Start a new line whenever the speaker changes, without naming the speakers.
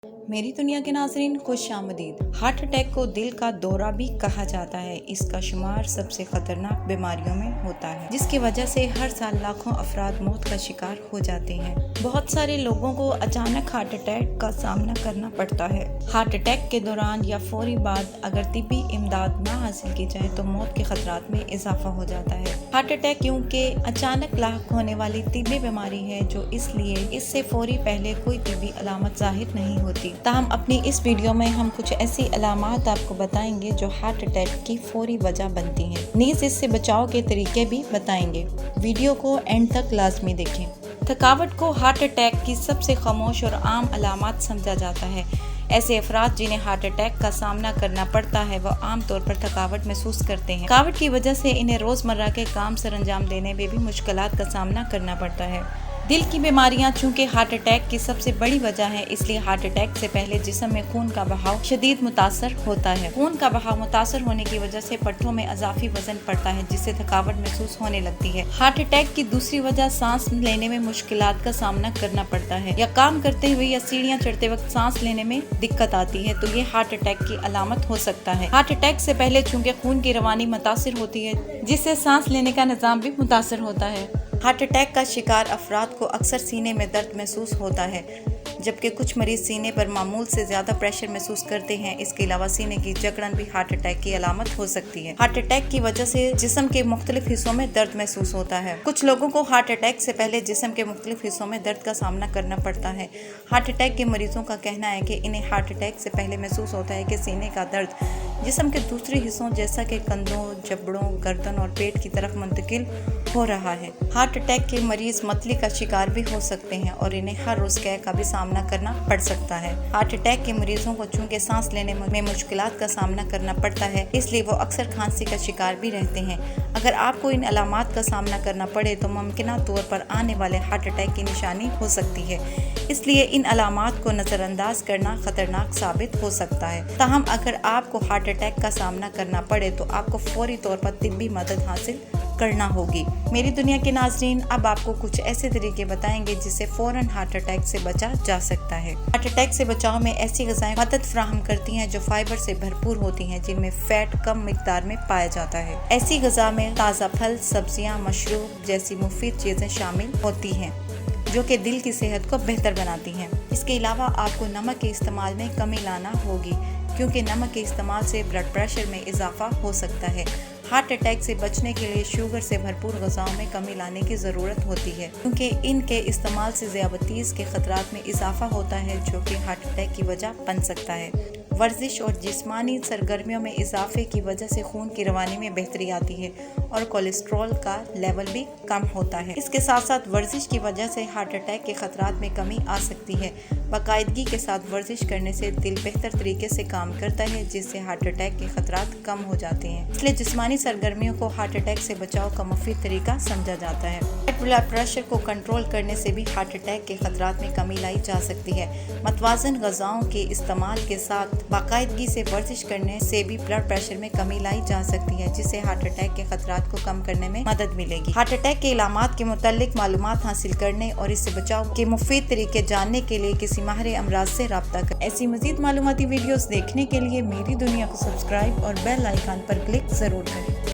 मेरी दुनिया के नाज़रीन खुश आमदीद। हार्ट अटैक को दिल का दौरा भी कहा जाता है। इसका शुमार सबसे खतरनाक बीमारियों में होता है, जिसकी वजह से हर साल लाखों अफराद मौत का शिकार हो जाते हैं। बहुत सारे लोगों को अचानक हार्ट अटैक का सामना करना पड़ता है। हार्ट अटैक के दौरान या फौरी बाद अगर तिब्बी इमदाद ना हासिल की जाए तो मौत के खतरात में इजाफा हो जाता है। हार्ट अटैक क्योंकि अचानक लाक होने वाली तिब्बी बीमारी है, जो इसलिए इससे फौरी पहले कोई तिब्बी अलामत जाहिर नहीं होती। ताहम अपनी इस वीडियो में हम कुछ ऐसी अलामात आपको बताएंगे जो हार्ट अटैक की फौरी वजह बनती हैं। नीज़ इससे बचाव के तरीके भी बताएंगे। वीडियो को एंड तक लाजमी देखें। थकावट को हार्ट अटैक की सबसे खामोश और आम अलामत समझा जाता है। ऐसे अफराद जिन्हें हार्ट अटैक का सामना करना पड़ता है वह आम तौर पर थकावट महसूस करते हैं। थकावट की वजह से इन्हें रोजमर्रा के काम सर अंजाम देने में भी मुश्किलात का सामना करना पड़ता है। दिल की बीमारियां चूंकि हार्ट अटैक की सबसे बड़ी वजह है, इसलिए हार्ट अटैक से पहले जिस्म में खून का बहाव शदीद मुतासर होता है। खून का बहाव मुतासर होने की वजह से पट्टों में अजाफी वजन पड़ता है, जिससे थकावट महसूस होने लगती है। हार्ट अटैक की दूसरी वजह सांस लेने में मुश्किलात का सामना करना पड़ता है, या काम करते हुए या सीढ़ियाँ चढ़ते वक्त सांस लेने में दिक्कत आती है, तो ये हार्ट अटैक की अलामत हो सकता है। हार्ट अटैक से पहले चूंकि खून की रवानी मुतासर होती है, जिससे सांस लेने का निजाम भी मुतासर होता है। हार्ट अटैक का शिकार अफराद को अक्सर सीने में दर्द महसूस होता है, जबकि कुछ मरीज सीने पर मामूल से ज्यादा प्रेशर महसूस करते हैं। इसके अलावा सीने की जकड़न भी हार्ट अटैक की अलामत हो सकती है। हार्ट अटैक की वजह से जिस्म के मुख्तलिफ हिस्सों में दर्द महसूस होता है। कुछ लोगों को हार्ट अटैक से पहले जिस्म के मुख्तलिफ हिस्सों में दर्द का सामना करना पड़ता है। हार्ट अटैक के मरीजों का कहना है कि इन्हें हार्ट अटैक से पहले महसूस होता है कि सीने का दर्द जिस्म के दूसरे हिस्सों जैसा कि कंधों, जबड़ों, गर्दन और पेट की तरफ मुंतकिल हो रहा है। हार्ट अटैक के मरीज मतली का शिकार भी हो सकते हैं और इन्हें हर रोज कैद का भी सामना करना पड़ सकता है। हार्ट अटैक के मरीजों को चूंकि सांस लेने में मुश्किलात का सामना करना पड़ता है, इसलिए वो अक्सर खांसी का शिकार भी रहते हैं। अगर आपको इन अलामात का सामना करना पड़े तो मुमकिना तौर पर आने वाले हार्ट अटैक की निशानी हो सकती है, इसलिए इन अलामात को नजरअंदाज करना खतरनाक साबित हो सकता है। ताहम अगर आपको हार्ट अटैक का सामना करना पड़े तो आपको फौरी तौर पर तिब्बी मदद हासिल करना होगी। मेरी दुनिया के नाज़रीन, अब आपको कुछ ऐसे तरीके बताएंगे जिससे फौरन हार्ट अटैक से बचा जा सकता है। हार्ट अटैक से बचाव में ऐसी ग़िज़ाएं मदद फराहम करती हैं जो फाइबर से भरपूर होती हैं, जिनमें फैट कम मिकदार में पाया जाता है। ऐसी ग़िज़ा में ताज़ा फल, सब्जियां, मशरूब जैसी मुफीद चीज़ें शामिल होती हैं, जो कि दिल की सेहत को बेहतर बनाती हैं। इसके अलावा आपको नमक के इस्तेमाल में कमी लाना होगी, क्योंकि नमक के इस्तेमाल से ब्लड प्रेशर में इजाफा हो सकता है। हार्ट अटैक से बचने के लिए शुगर से भरपूर ग़िज़ाओं में कमी लाने की ज़रूरत होती है, क्योंकि इनके इस्तेमाल से ज़ियादतीज़ के खतरात में इजाफा होता है, जो कि हार्ट अटैक की वजह बन सकता है। वर्जिश और जिस्मानी सरगर्मियों में इजाफे की वजह से खून की रवानी में बेहतरी आती है और कोलेस्ट्रॉल का लेवल भी कम होता है। इसके साथ साथ वर्जिश की वजह से हार्ट अटैक के खतरात में कमी आ सकती है। बाकायदगी के साथ वर्जिश करने से दिल बेहतर तरीके से काम करता है, जिससे हार्ट अटैक के खतरात कम हो जाते हैं। इसलिए जिस्मानी सरगर्मियों को हार्ट अटैक से बचाव का मुफीद तरीका समझा जाता है। ब्लड प्रेशर को कंट्रोल करने से भी हार्ट अटैक के खतरात में कमी लाई जा सकती है। मतवाज़न ग़िज़ाओं के इस्तेमाल के साथ बाकायदगी से वर्जिश करने से भी ब्लड प्रेशर में कमी लाई जा सकती है, जिससे हार्ट अटैक के खतरात को कम करने में मदद मिलेगी। हार्ट अटैक के इलामात के मुतालिक मालूमात हासिल करने और इससे बचाव के मुफीद तरीके जानने के लिए किसी माहिर अमराज से राब्ता करें। ऐसी मज़ीद मालूमाती वीडियोस देखने के लिए मेरी दुनिया को सब्सक्राइब और बेल आइकन पर क्लिक ज़रूर करें।